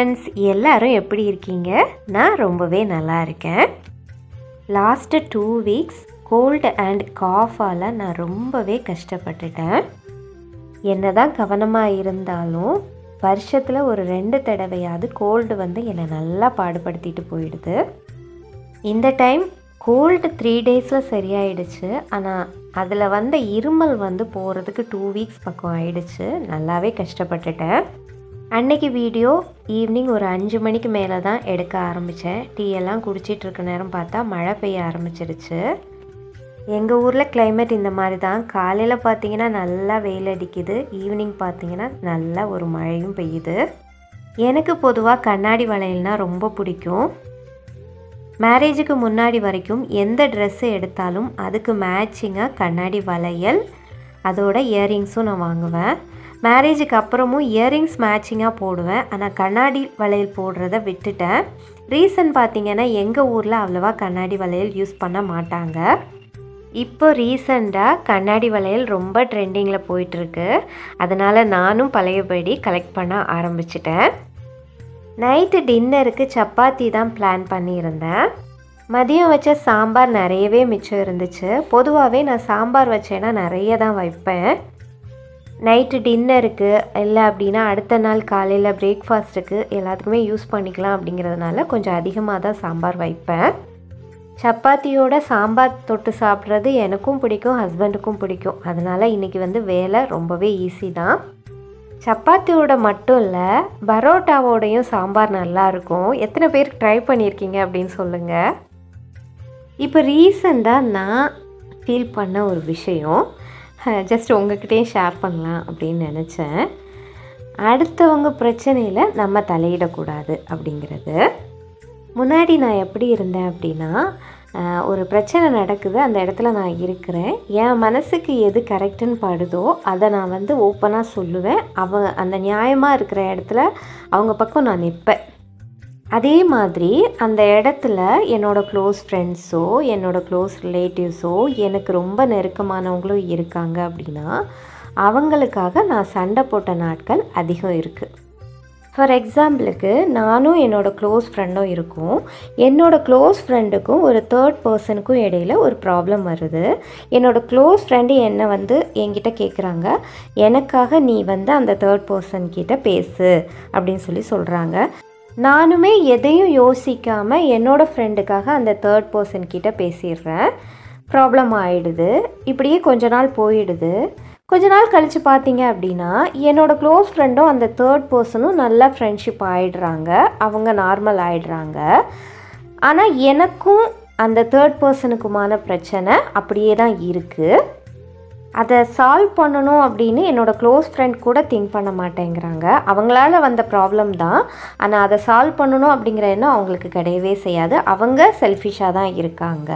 Friends, எல்லாரும் எப்படி இருக்கீங்க? நான் ரொம்பவே நல்லா இருக்கேன். லாஸ்ட்டு 2 வீக்ஸ் கோல்டு அண்ட் காஃபால் நான் ரொம்பவே கஷ்டப்பட்டுட்டேன். என்னதான் கவனமாக இருந்தாலும் வருஷத்தில் ஒரு 2 தடவையாவது கோல்டு வந்து என்னை நல்லா பாடுபடுத்திட்டு போயிடுது. இந்த டைம் கோல்டு 3 டேஸில் சரியாயிடுச்சு. ஆனால் அதில் வந்த இருமல் வந்து போகிறதுக்கு 2 வீக்ஸ் பக்கம் ஆயிடுச்சு. நல்லாவே கஷ்டப்பட்டுட்டேன். அன்னைக்கு வீடியோ ஈவினிங் ஒரு 5 மணிக்கு மேலே தான் எடுக்க ஆரம்பித்தேன். டீ எல்லாம் குடிச்சிட்டு இருக்க நேரம் பார்த்தா மழை பெய்ய ஆரம்பிச்சிருச்சு. எங்கள் ஊரில் கிளைமேட் இந்த மாதிரி தான். காலையில் பார்த்தீங்கன்னா நல்லா வெயில் அடிக்குது, ஈவினிங் பார்த்தீங்கன்னா நல்லா ஒரு மழையும் பெய்யுது. எனக்கு பொதுவாக கண்ணாடி வளையல்னால் ரொம்ப பிடிக்கும். மேரேஜுக்கு முன்னாடி வரைக்கும் எந்த ட்ரெஸ்ஸு எடுத்தாலும் அதுக்கு மேட்சிங்காக கண்ணாடி வளையல் அதோட இயரிங்ஸும் நான் வாங்குவேன். மேரேஜுக்கு அப்புறமும் இயரிங்ஸ் மேட்சிங்காக போடுவேன். ஆனால் கண்ணாடி வளையல் போடுறத விட்டுட்டேன். ரீசன் பார்த்திங்கன்னா எங்கள் ஊரில் அவ்வளோவா கண்ணாடி வளையல் யூஸ் பண்ண மாட்டாங்க. இப்போ ரீசண்டாக கண்ணாடி வளையல் ரொம்ப ட்ரெண்டிங்கில் போயிட்டுருக்கு. அதனால் நானும் பழையபடி கலெக்ட் பண்ண ஆரம்பிச்சிட்டேன். நைட்டு டின்னருக்கு சப்பாத்தி தான் பிளான் பண்ணியிருந்தேன். மதியம் வச்ச சாம்பார் நிறையவே மிச்சம் இருந்துச்சு. பொதுவாகவே நான் சாம்பார் வச்சேன்னா நிறைய தான் வைப்பேன். நைட்டு டின்னருக்கு இல்லை அப்படின்னா அடுத்த நாள் காலையில் பிரேக்ஃபாஸ்ட்டுக்கு எல்லாத்துக்குமே யூஸ் பண்ணிக்கலாம் அப்படிங்கிறதுனால கொஞ்சம் அதிகமாக தான் சாம்பார் வைப்பேன். சப்பாத்தியோட சாம்பார் தொட்டு சாப்பிட்றது எனக்கும் பிடிக்கும், ஹஸ்பண்டுக்கும் பிடிக்கும். அதனால் இன்றைக்கி வந்து வேலை ரொம்பவே ஈஸி தான். சப்பாத்தியோட மட்டும் இல்லை, பரோட்டாவோடையும் சாம்பார் நல்லாயிருக்கும். எத்தனை பேர் ட்ரை பண்ணியிருக்கீங்க அப்படின்னு சொல்லுங்கள். இப்போ ரீசண்டாக நான் ஃபீல் பண்ண ஒரு விஷயம் ஜஸ்ட் உங்கள்கிட்டையும் ஷேர் பண்ணலாம் அப்படின்னு நினச்சேன். அடுத்தவங்க பிரச்சனையில் நம்ம தலையிடக்கூடாது அப்படிங்கிறது. முன்னாடி நான் எப்படி இருந்தேன் அப்படின்னா, ஒரு பிரச்சனை நடக்குது, அந்த இடத்துல நான் இருக்கிறேன், என் மனசுக்கு எது கரெக்டுன்னு படுதோ அதை நான் வந்து ஓப்பனாக சொல்லுவேன். அந்த நியாயமாக இருக்கிற இடத்துல அவங்க பக்கம் நான் நிற்பேன். அதே மாதிரி அந்த இடத்துல என்னோடய க்ளோஸ் ஃப்ரெண்ட்ஸோ என்னோடய க்ளோஸ் ரிலேட்டிவ்ஸோ எனக்கு ரொம்ப நெருக்கமானவங்களும் இருக்காங்க அப்படின்னா அவங்களுக்காக நான் சண்டை போட்ட நாட்கள் அதிகம் இருக்குது. ஃபார் எக்ஸாம்பிளுக்கு நானும் என்னோடய க்ளோஸ் ஃப்ரெண்டும் இருக்கும். என்னோடய க்ளோஸ் ஃப்ரெண்டுக்கும் ஒரு 3rd பர்சனுக்கும் இடையில் ஒரு ப்ராப்ளம் வருது. என்னோடய க்ளோஸ் ஃப்ரெண்டு என்னை வந்து என்கிட்ட கேட்குறாங்க, எனக்காக நீ வந்து அந்த 3rd பர்சன்கிட்ட பேசு அப்படின்னு சொல்லி சொல்கிறாங்க. நானுமே எதையும் யோசிக்காமல் என்னோடய ஃப்ரெண்டுக்காக அந்த 3rd பர்சன்கிட்ட பேசிடுறேன். ப்ராப்ளம் ஆகிடுது. இப்படியே கொஞ்ச நாள் போயிடுது. கொஞ்ச நாள் கழித்து பார்த்தீங்க அப்படின்னா என்னோடய க்ளோஸ் ஃப்ரெண்டும் அந்த 3rd பர்சனும் நல்லா ஃப்ரெண்ட்ஷிப் ஆகிடுறாங்க. அவங்க நார்மல் ஆகிடுறாங்க. ஆனால் எனக்கும் அந்த 3rd பர்சனுக்குமான பிரச்சனை அப்படியே தான் இருக்குது. அதை சால்வ் பண்ணணும் அப்படின்னு என்னோடய க்ளோஸ் ஃப்ரெண்ட் கூட திங்க் பண்ண மாட்டேங்கிறாங்க. அவங்களால வந்த ப்ராப்ளம் தான், ஆனால் அதை சால்வ் பண்ணணும் அப்படிங்கிற எண்ணம் அவங்களுக்கு கிடையவே செய்யாது. அவங்க செல்ஃபிஷாக தான் இருக்காங்க.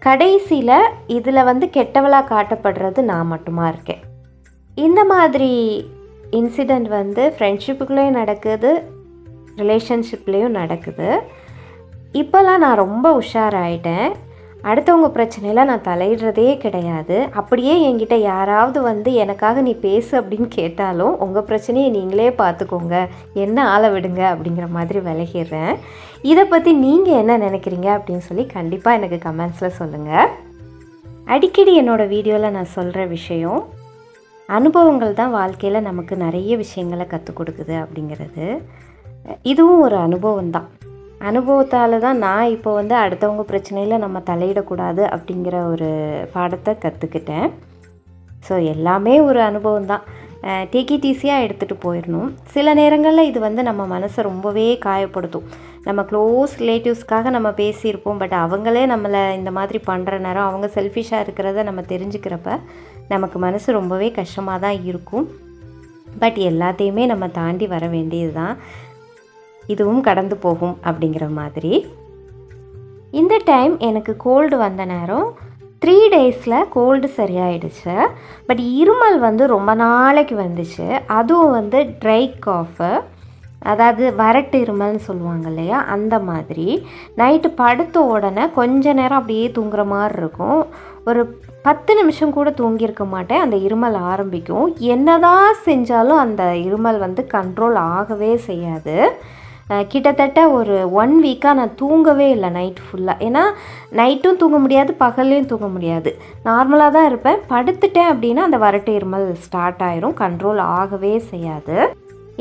கடைசியில் இதில் வந்து கெட்டவளாக காட்டப்படுறது நான் மட்டுமா இருக்கேன். இந்த மாதிரி இன்சிடெண்ட் வந்து ஃப்ரெண்ட்ஷிப்புக்குள்ளேயும் நடக்குது, ரிலேஷன்ஷிப்லேயும் நடக்குது. இப்போல்லாம் நான் ரொம்ப உஷாராயிட்டேன். அடுத்தவங்க பிரச்சனையில் நான் தலையிடுறதே கிடையாது. அப்படியே என்கிட்ட யாராவது வந்து எனக்காக நீ பேசு அப்படின்னு கேட்டாலும் உங்கள் பிரச்சனையை நீங்களே பார்த்துக்கோங்க, என்ன ஆளை விடுங்க அப்படிங்கிற மாதிரி விலகிடுறேன். இதை பற்றி நீங்கள் என்ன நினைக்கிறீங்க அப்படின்னு சொல்லி கண்டிப்பாக எனக்கு கமெண்ட்ஸில் சொல்லுங்கள். அடிக்கடி என்னோடய வீடியோவில் நான் சொல்கிற விஷயம், அனுபவங்கள் தான் வாழ்க்கையில் நமக்கு நிறைய விஷயங்களை கற்றுக் கொடுக்குது அப்படிங்கிறது. இதுவும் ஒரு அனுபவம் தான். அனுபவத்தால் தான் நான் இப்போ வந்து அடுத்தவங்க பிரச்சனையில் நம்ம தலையிடக்கூடாது அப்படிங்கிற ஒரு பாடத்தை கற்றுக்கிட்டேன். ஸோ எல்லாமே ஒரு அனுபவம் தான். டேக் இட் ஈஸியாக எடுத்துகிட்டு போயிடணும். சில நேரங்களில் இது வந்து நம்ம மனசை ரொம்பவே காயப்படுத்தும். நம்ம க்ளோஸ் ரிலேட்டிவ்ஸ்க்காக நம்ம பேசியிருப்போம், பட் அவங்களே நம்மளை இந்த மாதிரி பண்ணுற நேரம் அவங்க செல்ஃபிஷாக இருக்கிறத நம்ம தெரிஞ்சுக்கிறப்ப நமக்கு மனசு ரொம்பவே கஷ்டமாக தான் இருக்கும். பட் எல்லாத்தையுமே நம்ம தாண்டி வர வேண்டியது தான். இதுவும் கடந்து போகும் அப்படிங்கிற மாதிரி. இந்த டைம் எனக்கு கோல்டு வந்த நேரம் 3 டேஸில் கோல்டு சரியாயிடுச்சு. பட் இருமல் வந்து ரொம்ப நாளைக்கு வந்துச்சு. அதுவும் வந்து ட்ரை காஃபு. அதாவது வறட்டு இருமல்னு சொல்லுவாங்க இல்லையா, அந்த மாதிரி. நைட்டு படுத்த உடனே கொஞ்ச நேரம் அப்படியே தூங்குற மாதிரி இருக்கும். ஒரு 10 நிமிஷம் கூட தூங்கியிருக்க மாட்டேன், அந்த இருமல் ஆரம்பிக்கும். என்னதான் செஞ்சாலும் அந்த இருமல் வந்து கண்ட்ரோல் ஆகவே செய்யாது. கிட்டத்தட்ட ஒரு 1 வீக்காக நான் தூங்கவே இல்லை நைட் ஃபுல்லாக. ஏன்னா நைட்டும் தூங்க முடியாது, பகல்லையும் தூங்க முடியாது. நார்மலாக தான் இருப்பேன். படுத்துட்டேன் அப்படின்னா அந்த வறட்டு இருமல் ஸ்டார்ட் ஆயிரும், கண்ட்ரோல் ஆகவே செய்யாது.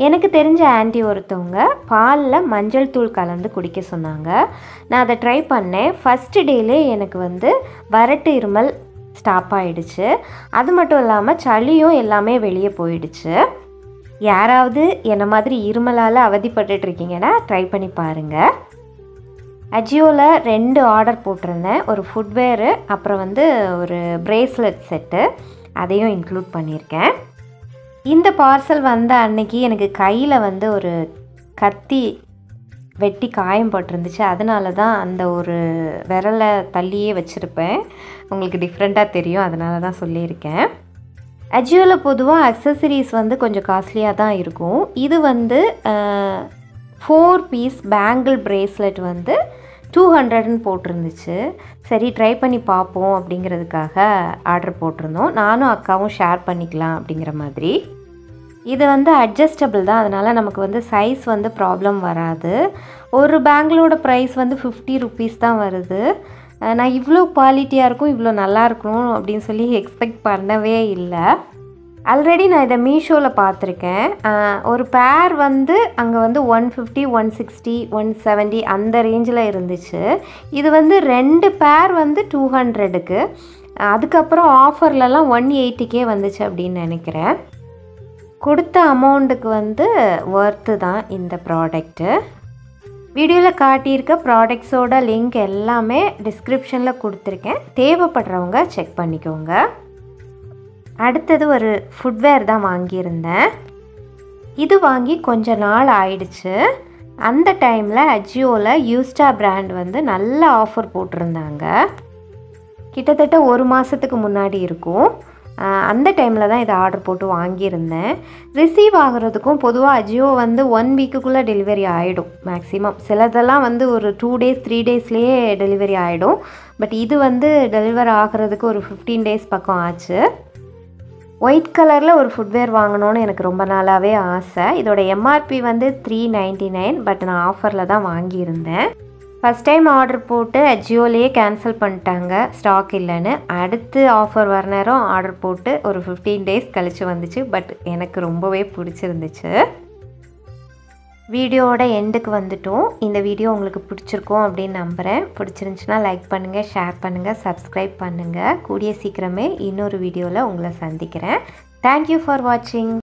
எனக்கு தெரிஞ்ச ஆன்ட்டி ஒருத்தவங்க பாலில் மஞ்சள் தூள் கலந்து குடிக்க சொன்னாங்க. நான் அதை ட்ரை பண்ணேன். ஃபஸ்ட்டு டேலே எனக்கு வந்து வறட்டு இருமல் ஸ்டாப் ஆகிடுச்சு. அது மட்டும் இல்லாமல் சளியும் எல்லாமே வெளியே போயிடுச்சு. யாராவது என்ன மாதிரி இருமலால் அவதிப்பட்டுருக்கீங்கன்னா ட்ரை பண்ணி பாருங்கள். அஜியோவில் 2 ஆர்டர் போட்டிருந்தேன். ஒரு ஃபுட்வேரு, அப்புறம் வந்து ஒரு பிரேஸ்லெட் செட்டு, அதையும் இன்க்ளூட் பண்ணியிருக்கேன். இந்த பார்சல் வந்த அன்னைக்கு எனக்கு கையில் வந்து ஒரு கத்தி வெட்டி காயம் போட்டிருந்துச்சு. அதனால தான் அந்த ஒரு விரலை தள்ளியே வச்சுருப்பேன். உங்களுக்கு டிஃப்ரெண்ட்டாக தெரியும், அதனால தான் சொல்லியிருக்கேன். அஜியோவில் பொதுவாக அக்சசரிஸ் வந்து கொஞ்சம் காஸ்ட்லியாக தான் இருக்கும். இது வந்து 4 பீஸ் பேங்கிள் பிரேஸ்லெட் வந்து 200ன்னு போட்டிருந்துச்சு. சரி ட்ரை பண்ணி பார்ப்போம் அப்படிங்கிறதுக்காக ஆர்டர் போட்டிருந்தோம். நானும் அக்காவும் ஷேர் பண்ணிக்கலாம் அப்படிங்கிற மாதிரி. இது வந்து அட்ஜஸ்டபிள் தான், அதனால் நமக்கு வந்து சைஸ் வந்து ப்ராப்ளம் வராது. ஒரு பேங்கிளோட ப்ரைஸ் வந்து 50 ருபீஸ் தான் வருது. நான் இவ்வளோ குவாலிட்டியாக இருக்கும், இவ்வளோ நல்லா இருக்கணும் அப்படின்னு சொல்லி எக்ஸ்பெக்ட் பண்ணவே இல்லை. ஆல்ரெடி நான் இதை மீஷோவில் பார்த்துருக்கேன். ஒரு பேர் வந்து அங்கே வந்து 150, 160, 170 அந்த ரேஞ்சில் இருந்துச்சு. இது வந்து 2 பேர் வந்து 200க்கு. அதுக்கப்புறம் ஆஃபர்லலாம் 180க்கே வந்துச்சு அப்படின்னு நினைக்கிறேன். கொடுத்த அமௌண்ட்டுக்கு வந்து ஒர்த்து தான் இந்த ப்ராடக்ட்டு. வீடியோவில் காட்டியிருக்க ப்ராடக்ட்ஸோட லிங்க் எல்லாமே டிஸ்கிரிப்ஷனில் கொடுத்துருக்கேன், தேவைப்படுறவங்க செக் பண்ணிக்கோங்க. அடுத்தது ஒரு ஃபுட்வேர் தான் வாங்கியிருந்தேன். இது வாங்கி கொஞ்ச நாள் ஆயிடுச்சு. அந்த டைமில் அஜியோவில் யூஸ்டா பிராண்ட் வந்து நல்ல ஆஃபர் போட்டிருந்தாங்க. கிட்டத்தட்ட 1 மாதத்துக்கு முன்னாடி இருக்கும். அந்த டைமில் தான் இதை ஆர்டர் போட்டு வாங்கியிருந்தேன். ரிசீவ் ஆகிறதுக்கும் பொதுவாக அஜியோ வந்து 1 வீக்குக்குள்ளே டெலிவரி ஆகிடும் மேக்ஸிமம். சிலதெல்லாம் வந்து ஒரு 2 டேஸ் 3 டேஸ்லேயே டெலிவரி ஆகிடும். பட் இது வந்து டெலிவரி ஆகிறதுக்கு ஒரு 15 டேஸ் பக்கம் ஆச்சு. ஒயிட் கலரில் ஒரு ஃபுட்வேர் வாங்கணுன்னு எனக்கு ரொம்ப நாளாகவே ஆசை. இதோட எம்ஆர்பி வந்து 399, பட் நான் ஆஃபரில் தான் வாங்கியிருந்தேன். ஃபஸ்ட் டைம் ஆர்டர் போட்டு அஜியோலேயே கேன்சல் பண்ணிட்டாங்க, ஸ்டாக் இல்லைன்னு. அடுத்து ஆஃபர் வர நேரம் ஆர்டர் போட்டு ஒரு 15 டேஸ் கழித்து வந்துச்சு. பட் எனக்கு ரொம்பவே பிடிச்சிருந்துச்சு. வீடியோவோட எண்டுக்கு வந்துட்டோம். இந்த வீடியோ உங்களுக்கு பிடிச்சிருக்கும் அப்படின்னு நம்புகிறேன். பிடிச்சிருந்துச்சுன்னா லைக் பண்ணுங்கள், ஷேர் பண்ணுங்கள், சப்ஸ்கிரைப் பண்ணுங்கள். கூடிய சீக்கிரமே இன்னொரு வீடியோவில் உங்களை சந்திக்கிறேன். தேங்க்யூ ஃபார் வாட்சிங்.